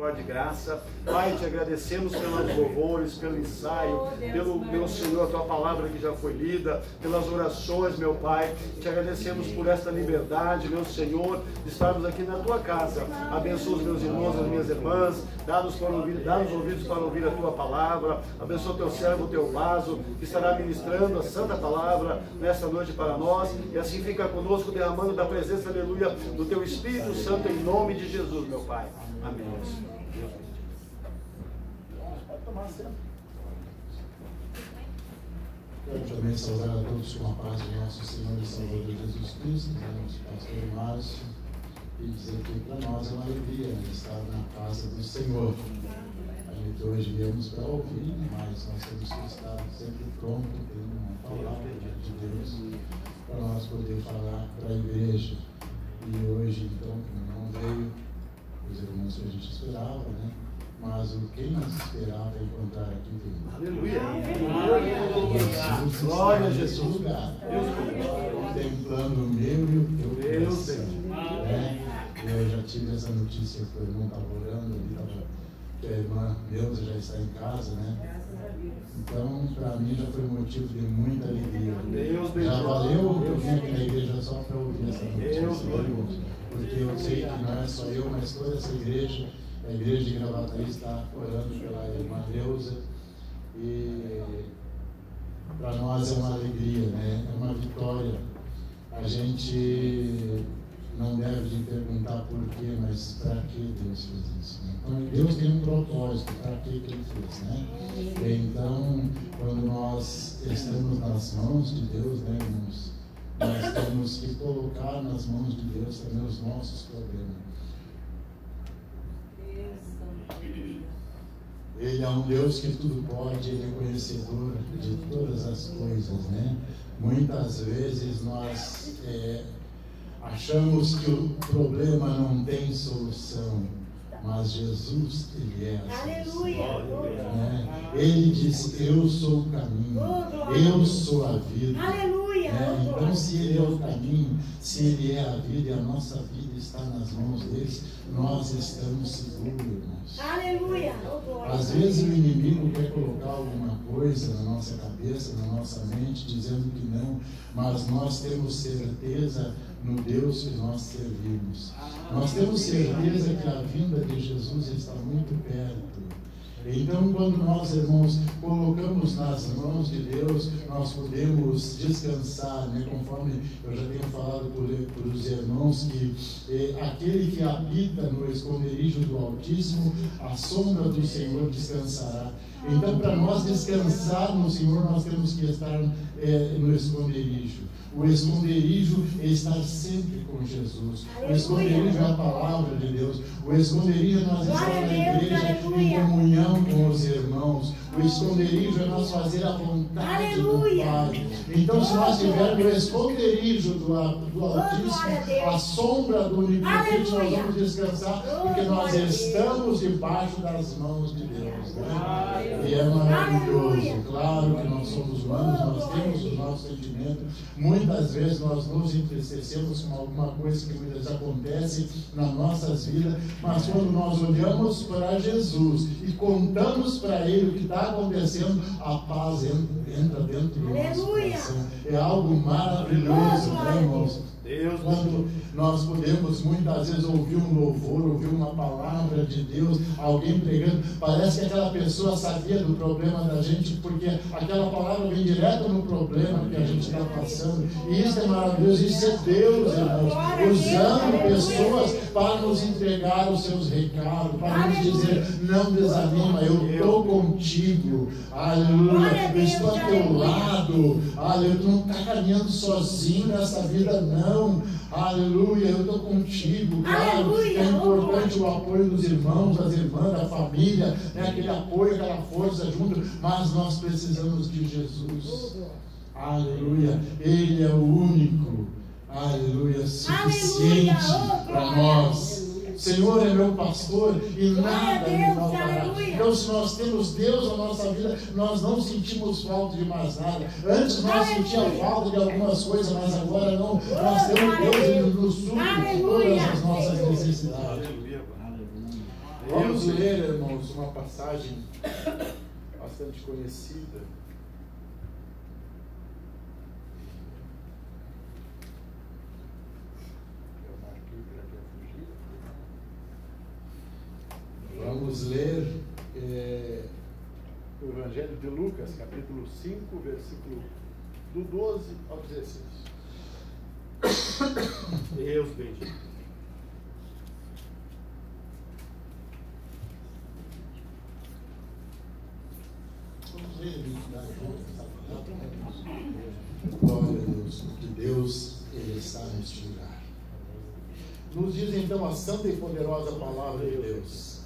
de graça. Pai, te agradecemos pelos louvores, pelo ensaio, pelo, meu Senhor, a tua palavra que já foi lida, pelas orações, meu Pai. Te agradecemos por esta liberdade, meu Senhor, de estarmos aqui na tua casa. Abençoa os meus irmãos, as minhas irmãs, dá-nos ouvidos para ouvir a tua palavra. Abençoa o teu servo, o teu vaso, que estará ministrando a santa palavra nesta noite para nós. E assim fica conosco, derramando da presença, aleluia, do teu Espírito Santo, em nome de Jesus, meu Pai. Amém. Quero também saudar a todos com a paz de nosso Senhor e Salvador Jesus Cristo, nosso pastor Márcio, e dizer que para nós é uma alegria estar na casa do Senhor. A gente hoje viemos para ouvir, mas nós temos que estar sempre pronto, tendo uma palavra de Deus, para nós poder falar para a igreja. E hoje, então, como não veio os irmãos que a gente esperava, né? Mas o que nós esperava encontrar aqui veio. Aleluia! Glória a Jesus! Contemplando o meu e o teu coração. Eu já tive essa notícia que o irmão estava orando ali, que a irmã Neuza já está em casa, né? Então, para mim já foi motivo de muita alegria. Já valeu eu vim aqui na igreja só para ouvir essa notícia, porque eu sei que não é só eu, mas toda essa igreja, a igreja de Gravataí está orando pela irmã Neuza, e para nós é uma alegria, né? É uma vitória. A gente não deve perguntar por quê, mas para que Deus fez isso, né? Então, Deus tem um propósito, para que Ele fez, né? Então, quando nós estamos nas mãos de Deus, né, irmãos, nós temos que colocar nas mãos de Deus também os nossos problemas. Ele é um Deus que tudo pode, Ele é conhecedor de todas as coisas, né? Muitas vezes nós achamos que o problema não tem solução, mas Jesus, Ele é a solução. Né? Ele disse, eu sou o caminho, eu sou a vida. Né? Então, se Ele é o caminho, se Ele é a vida e a nossa vida está nas mãos deles, nós estamos seguros, irmãos. Aleluia! Às vezes o inimigo quer colocar alguma coisa na nossa cabeça, na nossa mente, dizendo que não, mas nós temos certeza no Deus que nós servimos. Nós temos certeza que a vinda de Jesus está muito perto. Então, quando nós, irmãos, colocamos nas mãos de Deus, nós podemos descansar, né? Conforme eu já tenho falado por os irmãos, que aquele que habita no esconderijo do Altíssimo, a sombra do Senhor descansará. Então, para nós descansar no Senhor, nós temos que estar no esconderijo. O esconderijo é estar sempre com Jesus. O esconderijo é a palavra de Deus. O esconderijo é nós estar na igreja em comunhão com os irmãos. O esconderijo é nós fazer a vontade do Pai. Então, se nós tivermos o esconderijo do Altíssimo, a sombra do Onipotente, nós vamos descansar, porque nós estamos debaixo das mãos de Deus. Né? E é maravilhoso. Claro que nós somos humanos, nós temos os nossos sentimentos. Muitas vezes nós nos entristecemos com alguma coisa que muitas vezes acontece nas nossas vidas, mas quando nós olhamos para Jesus e contamos para Ele o que está acontecendo, a paz entra dentro do nosso coração. É algo maravilhoso, né, irmãos? Quando nós podemos muitas vezes ouvir um louvor, ouvir uma palavra de Deus, alguém pregando, parece que aquela pessoa sabia do problema da gente, porque aquela palavra vem direto no problema que a gente está passando. E isso é maravilhoso, isso é Deus, irmãos, usando pessoas para nos entregar os seus recados, para nos dizer, não desanima, eu estou contigo, aleluia, eu estou ao teu lado, aleluia, tu não está caminhando sozinho nessa vida, não. Aleluia, eu estou contigo. Claro, é importante o apoio dos irmãos, das irmãs, da família, né? Aquele apoio, aquela força junto, mas nós precisamos de Jesus. Aleluia, Ele é o único, aleluia, suficiente para nós. Senhor é meu pastor e nada me faltará. Então, se nós temos Deus na nossa vida, nós não sentimos falta de mais nada. Antes nós sentíamos falta de algumas coisas, mas agora não. Nós temos Deus, Ele nos supre todas as nossas necessidades. Vamos ler, irmãos, uma passagem bastante conhecida. Vamos ler o Evangelho de Lucas, capítulo 5, versículo do 12 ao 16. Deus bendito. Vamos ler glória a Deus, porque Deus, Ele está neste lugar. Nos diz então a santa e poderosa palavra de Deus.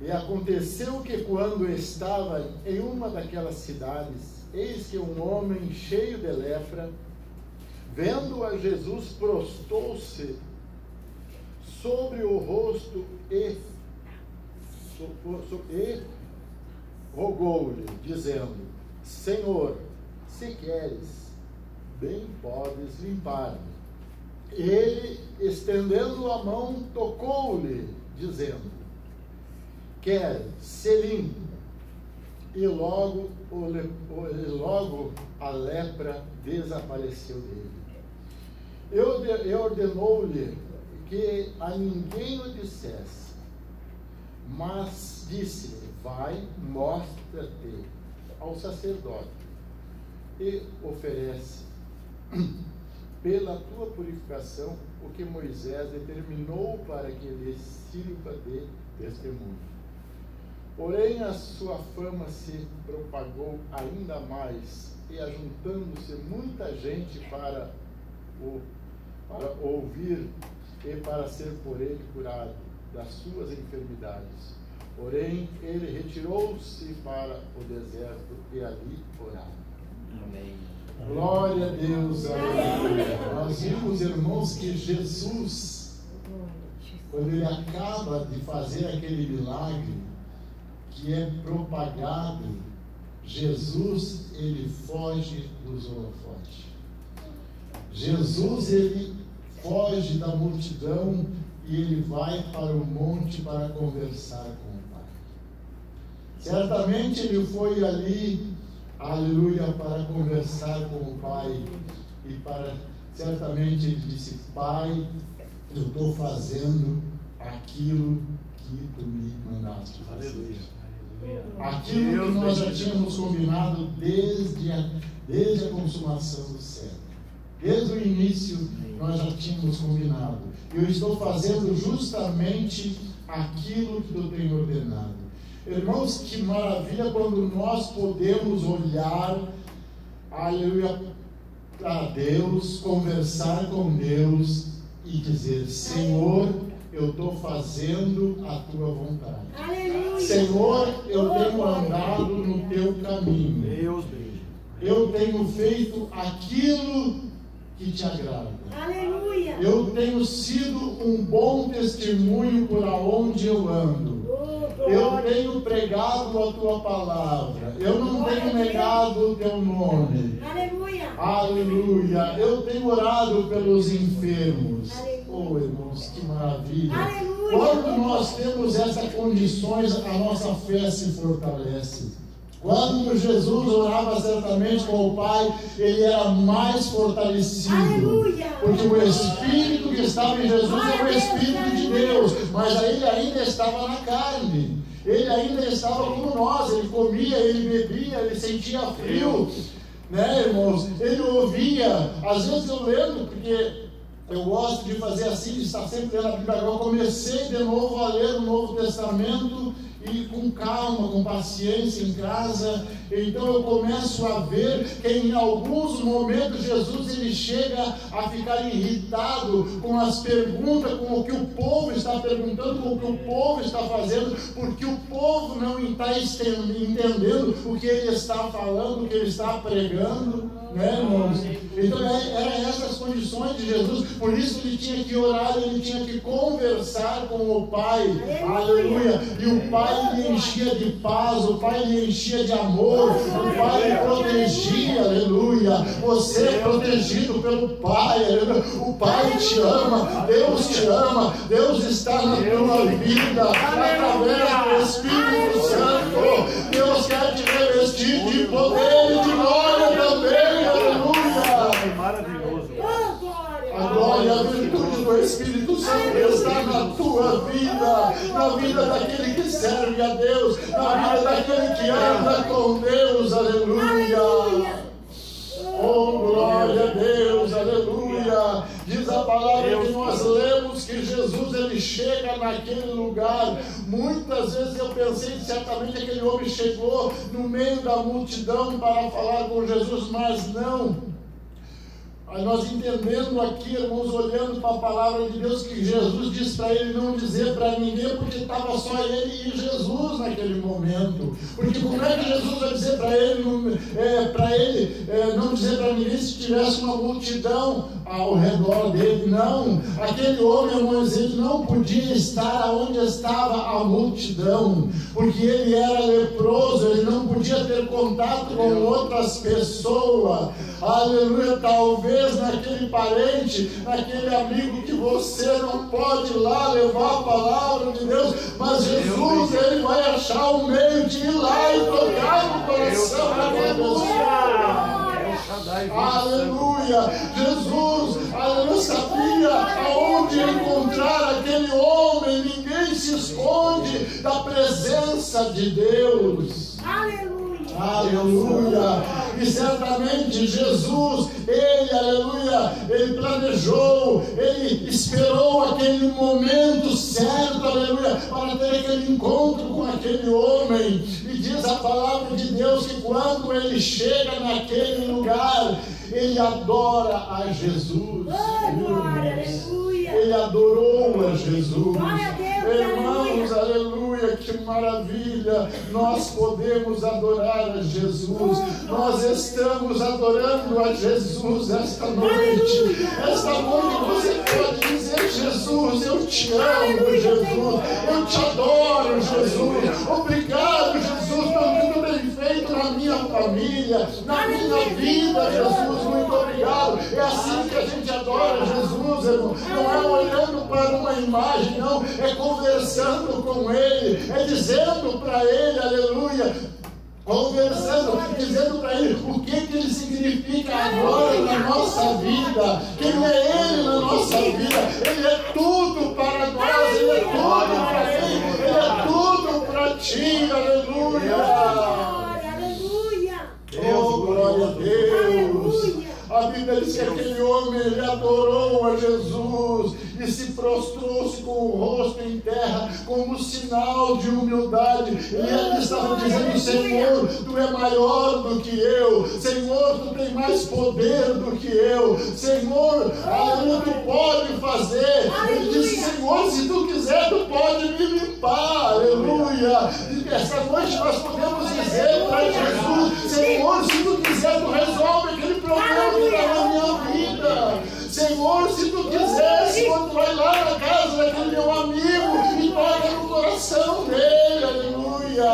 E aconteceu que quando estava em uma daquelas cidades, eis que um homem cheio de lepra, vendo a Jesus, prostou-se sobre o rosto e rogou-lhe, dizendo: Senhor, se queres, bem podes limpar-me. Ele, estendendo a mão, tocou-lhe, dizendo: quero ser limpo. E logo a lepra desapareceu dele. E ordenou-lhe que a ninguém o dissesse, mas disse-lhe: vai, mostra-te ao sacerdote e oferece pela tua purificação o que Moisés determinou para que lhe sirva de testemunho. Porém, a sua fama se propagou ainda mais, e ajuntando-se muita gente para ouvir e para ser por ele curado das suas enfermidades. Porém, ele retirou-se para o deserto e ali orava. Amém. Glória a Deus, aleluia. Nós vimos, irmãos, que Jesus, quando ele acaba de fazer aquele milagre que é propagado, Jesus, ele foge dos holofotes. Jesus, ele foge da multidão e ele vai para o monte para conversar com o Pai. Certamente ele foi ali, aleluia, para conversar com o Pai. E certamente ele disse: Pai, eu estou fazendo aquilo que tu me mandaste fazer. Aleluia. Aquilo que nós já tínhamos combinado desde a consumação do século. Desde o início nós já tínhamos combinado. Eu estou fazendo justamente aquilo que eu tenho ordenado. Irmãos, que maravilha quando nós podemos olhar, aleluia, para Deus, conversar com Deus e dizer: Senhor, eu estou fazendo a tua vontade. Aleluia. Senhor, eu tenho andado no teu caminho. Deus, eu tenho feito aquilo que te agrada. Aleluia. Eu tenho sido um bom testemunho por aonde eu ando. Eu tenho pregado a tua palavra. Eu não tenho negado o teu nome. Aleluia. Aleluia. Eu tenho orado pelos enfermos. Oh, irmãos, que maravilha. Aleluia. Quando nós temos essas condições, a nossa fé se fortalece. Quando Jesus orava certamente com o Pai, ele era mais fortalecido. Aleluia. Porque o Espírito que estava em Jesus é o Espírito de Deus, mas ele ainda estava na carne. Ele ainda estava como nós, ele comia, ele bebia, ele sentia frio, né, irmãos? Ele ouvia. Às vezes eu lembro, porque eu gosto de fazer assim, de estar sempre lendo a Bíblia. Eu comecei de novo a ler o Novo Testamento, e com calma, com paciência em casa. Então eu começo a ver que em alguns momentos Jesus, ele chega a ficar irritado com as perguntas, com o que o povo está perguntando, com o que o povo está fazendo, porque o povo não está entendendo o que ele está falando, o que ele está pregando, né, irmãos? Então eram essas condições de Jesus. Por isso ele tinha que orar, ele tinha que conversar com o Pai. Aleluia. E o Pai Pai lhe enchia de paz, o Pai lhe enchia de amor, o Pai lhe protegia, aleluia. Você é protegido pelo Pai, aleluia. O Pai te ama, Deus te ama, Deus está na tua vida, através do Espírito Santo. Deus quer te revestir de poder e de glória também, aleluia. Maravilhoso. A glória e a virtude do Espírito Santo está na tua vida, na vida daquele que serve a Deus, na vida daquele que anda com Deus, aleluia. Oh, glória a Deus, aleluia. Diz a palavra que nós lemos que Jesus, ele chega naquele lugar. Muitas vezes eu pensei que certamente aquele homem chegou no meio da multidão para falar com Jesus, mas não. Nós entendendo aqui, irmãos, olhando para a palavra de Deus, que Jesus disse para ele não dizer para ninguém, porque estava só ele e Jesus naquele momento. Porque como é que Jesus vai dizer para ele, não dizer para ninguém se tivesse uma multidão ao redor dele? Não, aquele homem, irmãos, ele não podia estar onde estava a multidão, porque ele era leproso, ele não podia ter contato com outras pessoas. Aleluia. Talvez naquele parente, naquele amigo que você não pode ir lá levar a palavra de Deus, mas Jesus, ele vai achar um meio de ir lá e tocar no coração daquela pessoa. Aleluia. Jesus, aleluia, sabia aonde encontrar aquele homem. Ninguém se esconde da presença de Deus. Aleluia. Aleluia. E certamente Jesus, ele, aleluia, ele planejou, ele esperou aquele momento certo, aleluia, para ter aquele encontro com aquele homem. E diz a palavra de Deus que quando ele chega naquele lugar, ele adora a Jesus. Glória, aleluia. Ele adorou a Jesus. Glória a Deus, Irmãos, aleluia, que maravilha. Nós podemos adorar a Jesus. Nós estamos adorando a Jesus esta noite. Esta noite você pode dizer: Jesus, eu te amo, Jesus. Eu te adoro, Jesus. Obrigado, Jesus, pelo que tu tem feito na minha família, na minha vida, Jesus. Muito obrigado. É assim que a gente adora Jesus, irmão. Não é olhando para uma imagem, não. É conversando com Ele. É dizendo para Ele, aleluia. Conversando, dizendo para Ele o que Ele significa agora na nossa vida. Quem é Ele na nossa vida? Ele é tudo para nós. Ele é tudo para Ele. Ele é tudo para ti. Aleluia. Oh, glória a Deus. A Bíblia diz que aquele homem, ele adorou a Jesus e se prostrou-se com o rosto em terra como sinal de humildade. E ele estava dizendo: Senhor, tu é maior do que eu. Senhor, tu tem mais poder do que eu. Senhor, aleluia, tu pode fazer. Ele disse: Senhor, se tu quiser, tu pode me limpar. Aleluia. E esta noite nós podemos dizer para Jesus: Senhor, se tu quiser, tu resolve aquele problema que está na minha vida. Senhor, se tu quiseres, quando tu vai lá na casa daquele meu amigo e toca no coração dele, aleluia.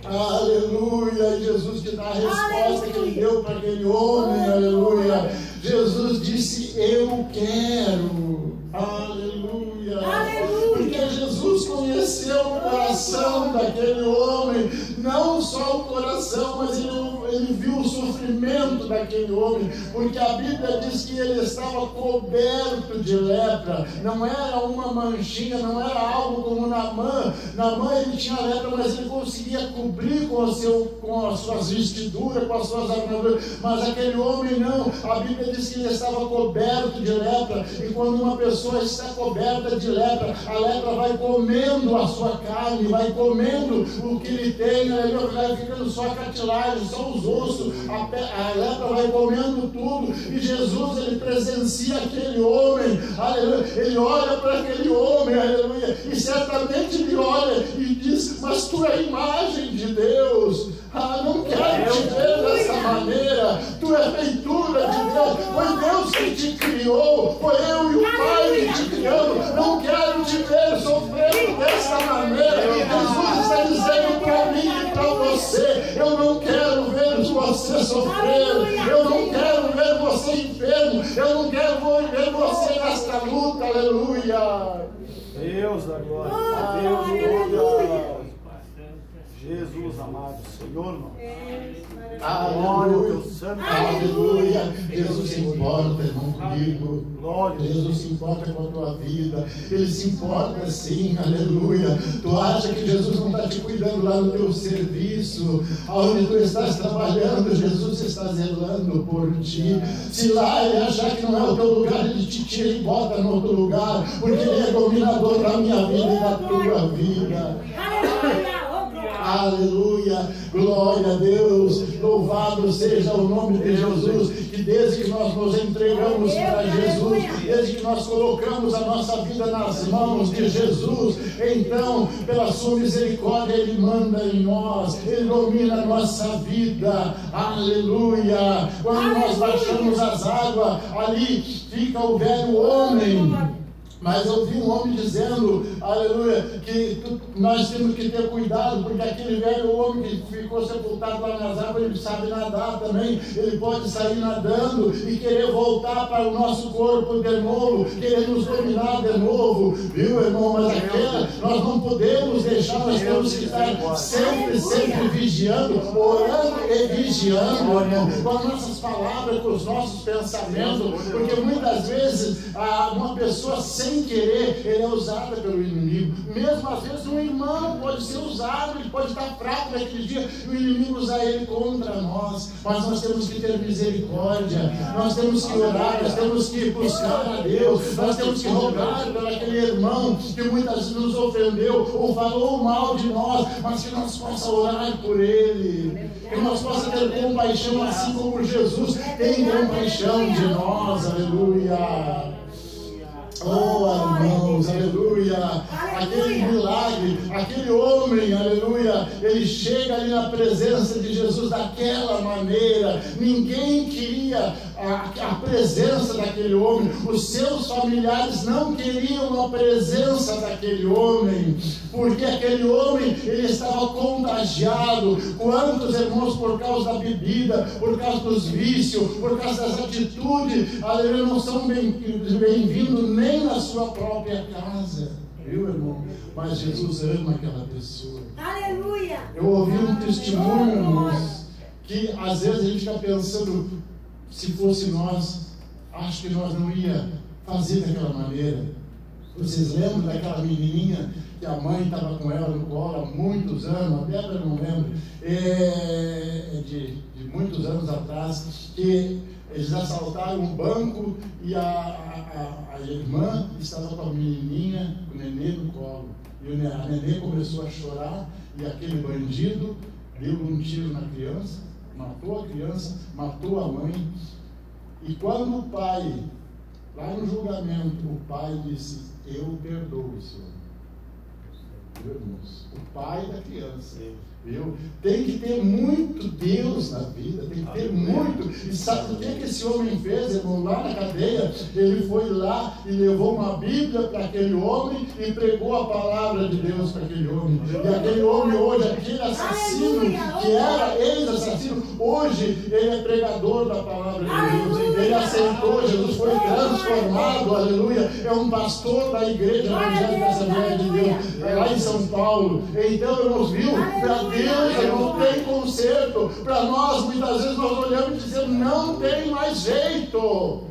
Aleluia. E Jesus te dá a resposta que ele deu para aquele homem, aleluia. Jesus disse: eu quero. Aleluia. Porque Jesus conheceu o coração daquele homem, não só o coração, mas ele viu o sofrimento daquele homem, porque a Bíblia diz que ele estava coberto de lepra. Não era uma manchinha, não era algo como Naamã. Naamã, ele tinha lepra, mas ele conseguia cobrir com as suas vestiduras, com as suas armaduras, mas aquele homem não. A Bíblia diz que ele estava coberto de lepra, e quando uma pessoa está coberta de lepra, a lepra vai comendo a sua carne, vai comendo o que ele tem, vai ficando só a cartilagem, só os ossos, a lepra vai comendo tudo. E Jesus, ele presencia aquele homem, aleluia. Ele olha para aquele homem, aleluia, e certamente ele olha e diz: mas tu é a imagem de Deus. Não quero te ver dessa maneira. Tu é feitura de Deus. Foi Deus que te criou. Foi eu e o Pai que te criamos. Não quero te ver sofrendo dessa maneira. sofrer, eu não quero ver você enfermo, eu não quero ver você nesta luta, aleluia. Deus da glória, Deus glória. Jesus amado, Senhor, irmão. Aleluia, aleluia. Jesus se importa, irmão, comigo. Jesus se importa com a tua vida. Ele se importa sim, aleluia. Tu acha que Jesus não está te cuidando lá no teu serviço, aonde tu estás trabalhando? Jesus está zelando por ti. Se lá ele achar que não é o teu lugar, ele te tira e bota no outro lugar, porque ele é dominador da minha vida e da tua vida. Aleluia, glória a Deus, louvado seja o nome de Jesus, que desde que nós nos entregamos para Jesus, desde que nós colocamos a nossa vida nas mãos de Jesus, então, pela sua misericórdia, Ele manda em nós, Ele domina a nossa vida, aleluia. Quando nós baixamos as águas, ali fica o velho homem. Mas eu vi um homem dizendo, aleluia, que nós temos que ter cuidado, porque aquele velho homem que ficou sepultado lá nas águas, ele sabe nadar também, ele pode sair nadando e querer voltar para o nosso corpo de novo, querer nos dominar de novo, viu, irmão? Mas nós não podemos deixar, nós temos que estar sempre vigiando, orando e vigiando, irmão, com as nossas palavras, com os nossos pensamentos, porque muitas vezes uma pessoa sem querer, ele é usada pelo inimigo. Mesmo às vezes um irmão pode ser usado, ele pode estar fraco naquele dia e o inimigo usa ele contra nós. Mas nós temos que ter misericórdia, nós temos que orar, nós temos que buscar a Deus, nós temos que rogar pelo aquele irmão que muitas vezes nos ofendeu ou falou mal de nós, mas que nós possamos orar por ele, que nós possamos ter compaixão assim como Jesus tem compaixão de nós, aleluia. Oh, irmãos, aleluia, aquele milagre, aquele homem, aleluia, ele chega ali na presença de Jesus daquela maneira. Ninguém queria a presença daquele homem, os seus familiares não queriam a presença daquele homem, porque aquele homem, ele estava contagiado. Quantos irmãos, por causa da bebida, por causa dos vícios, por causa das atitudes, aleluia, não são bem-vindos nem na sua própria casa, viu, irmão? Mas Jesus ama aquela pessoa. Aleluia! Eu ouvi um testemunho, irmãos, que às vezes a gente fica pensando, se fosse nós, acho que nós não ia fazer daquela maneira. Vocês lembram daquela menininha que a mãe estava com ela no colo há muitos anos, a Débora não lembro, de muitos anos atrás, que eles assaltaram um banco e a irmã estava com a menininha, o nenê no colo. E a nenê começou a chorar e aquele bandido deu um tiro na criança, matou a criança, matou a mãe. E quando o pai, lá no julgamento, o pai disse: eu perdoo o senhor. Viu, irmãos? O pai da criança. Viu? Tem que ter muito Deus na vida, tem que ter muito. E sabe o que esse homem fez, irmão? Lá na cadeia, ele foi lá e levou uma Bíblia para aquele homem e pregou a palavra de Deus para aquele homem. E aquele homem hoje, aquele assassino, que era ex-assassino, hoje ele é pregador da palavra de Deus. Ele aceitou, Jesus foi transformado, aleluia. É um pastor da igreja evangélica Assembleia de Deus, lá em São Paulo. Então, irmãos, viu? Para Deus não tem conserto. Para nós, muitas vezes, nós olhamos e dizemos: não tem mais jeito.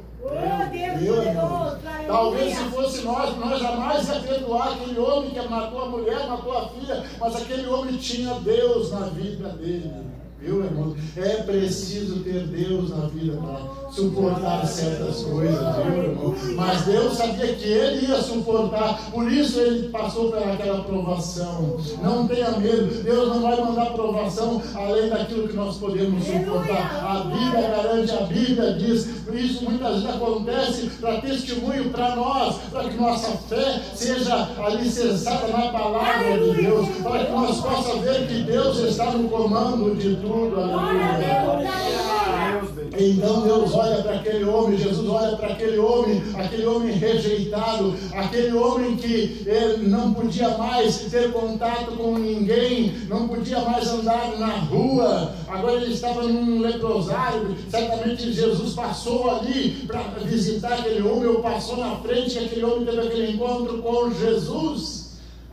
Talvez se fosse nós jamais ia perdoar aquele homem que matou a mulher, matou a filha, mas aquele homem tinha Deus na vida dele. Viu, irmão? É preciso ter Deus na vida para suportar certas coisas, viu, irmão? Mas Deus sabia que ele ia suportar, por isso ele passou pelaquela provação. Não tenha medo, Deus não vai mandar provação além daquilo que nós podemos suportar. A Bíblia garante, a Bíblia diz, isso muitas vezes acontece para testemunho para nós, para que nossa fé seja alicerçada na palavra de Deus, para que nós possamos ver que Deus está no comando de tudo. Aleluia. Então Deus olha para aquele homem, Jesus olha para aquele homem rejeitado, aquele homem que não podia mais ter contato com ninguém, não podia mais andar na rua, agora ele estava num leprosário. Certamente Jesus passou ali para visitar aquele homem, ou passou na frente, e aquele homem teve aquele encontro com Jesus.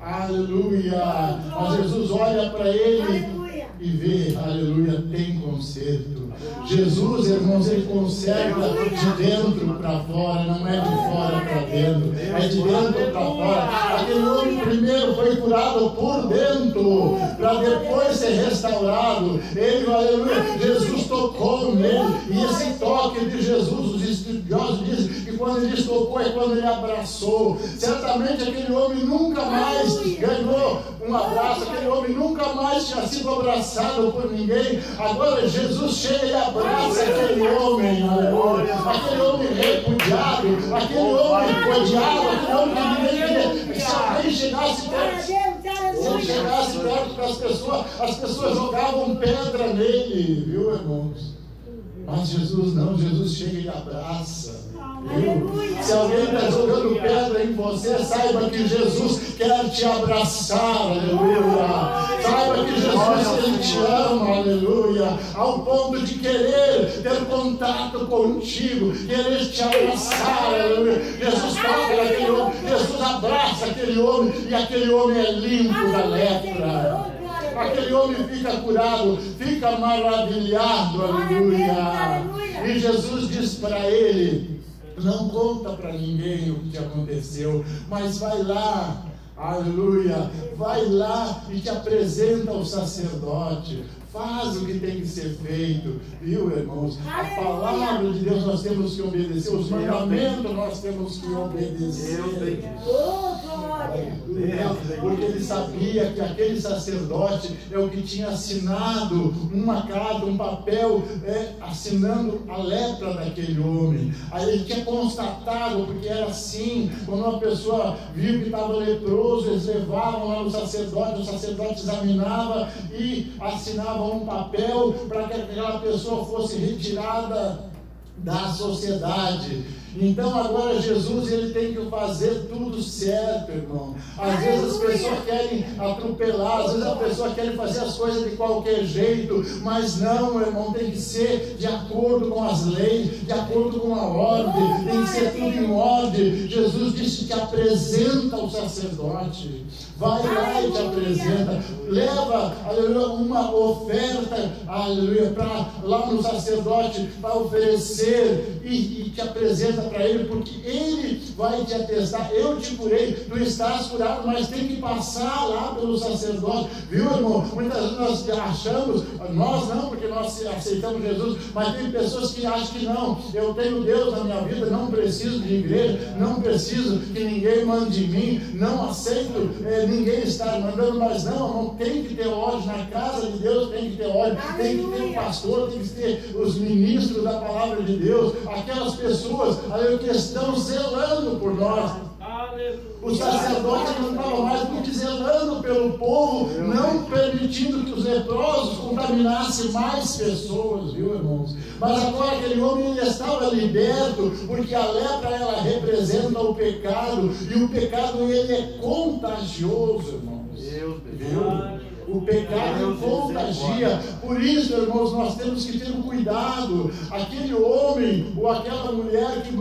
Aleluia! Mas Jesus olha para ele e vê, aleluia, tem conserto. Jesus, irmãos, ele conserta de dentro para fora, não é de fora para dentro, é de dentro para fora. Aquele homem primeiro foi curado por dentro, para depois ser restaurado. Ele, aleluia, Jesus tocou nele, e esse toque de Jesus, os estudiosos dizem que quando ele tocou é quando ele abraçou. Certamente aquele homem nunca mais ganhou um abraço, aquele homem nunca mais tinha sido abraçado por ninguém. Agora Jesus chega e abraça aquele homem, aleluia. Aquele homem repudiado, aquele homem odiado, aquele homem que ninguém queria. Se alguém chegasse perto para as pessoas jogavam pedra nele, viu, irmãos? Mas Jesus não, Jesus chega e abraça. Viu? Se alguém está jogando pedra em você, saiba que Jesus quer te abraçar, aleluia. Saiba que Jesus, ele te ama, aleluia, ao ponto de querer ter contato contigo, querer te abraçar, aleluia. Jesus toca naquele homem, Jesus abraça aquele homem, e aquele homem é limpo da lepra. Aquele homem fica curado, fica maravilhado, aleluia. E Jesus diz para ele: não conta para ninguém o que te aconteceu, mas vai lá, aleluia, vai lá e te apresenta ao sacerdote. Faz o que tem que ser feito, viu, irmãos? A palavra de Deus nós temos que obedecer, os mandamentos nós temos que obedecer. Porque ele sabia que aquele sacerdote é o que tinha assinado uma carta, um papel, assinando a lepra daquele homem. Aí ele tinha constatado, porque era assim, quando uma pessoa viu que estava leproso, eles levavam lá no sacerdote, o sacerdote examinava e assinava um papel para que aquela pessoa fosse retirada da sociedade. Então agora Jesus, ele tem que fazer tudo certo, irmão. Às vezes as pessoas querem atropelar, às vezes a pessoa quer fazer as coisas de qualquer jeito, mas não, irmão, tem que ser de acordo com as leis, de acordo com a ordem, tem que ser tudo em ordem. Jesus disse que apresenta ao sacerdote, vai lá e te apresenta, leva, aleluia, uma oferta, aleluia, para lá no sacerdote, para oferecer, e te apresenta para ele, porque ele vai te atestar: eu te curei, tu estás curado, mas tem que passar lá pelo sacerdote, viu, irmão? Muitas vezes nós achamos, nós não, porque nós aceitamos Jesus, mas tem pessoas que acham que não, eu tenho Deus na minha vida, não preciso de igreja, não preciso que ninguém mande em mim, não aceito ninguém estar mandando. Mas não, irmão, tem que ter ordem na casa de Deus, tem que ter ordem, tem que ter o pastor, tem que ter os ministros da palavra de Deus, aquelas pessoas que estão zelando por nós. O sacerdote não estava mais do que zelando pelo povo, não permitindo que os leprosos contaminassem mais pessoas, viu, irmãos? Mas agora aquele homem, ele estava liberto, porque a lepra, ela representa o pecado, e o pecado, ele é contagioso, irmãos. Viu? O pecado contagia. Por isso, irmãos, nós temos que ter um cuidado. Aquele homem ou aquela mulher que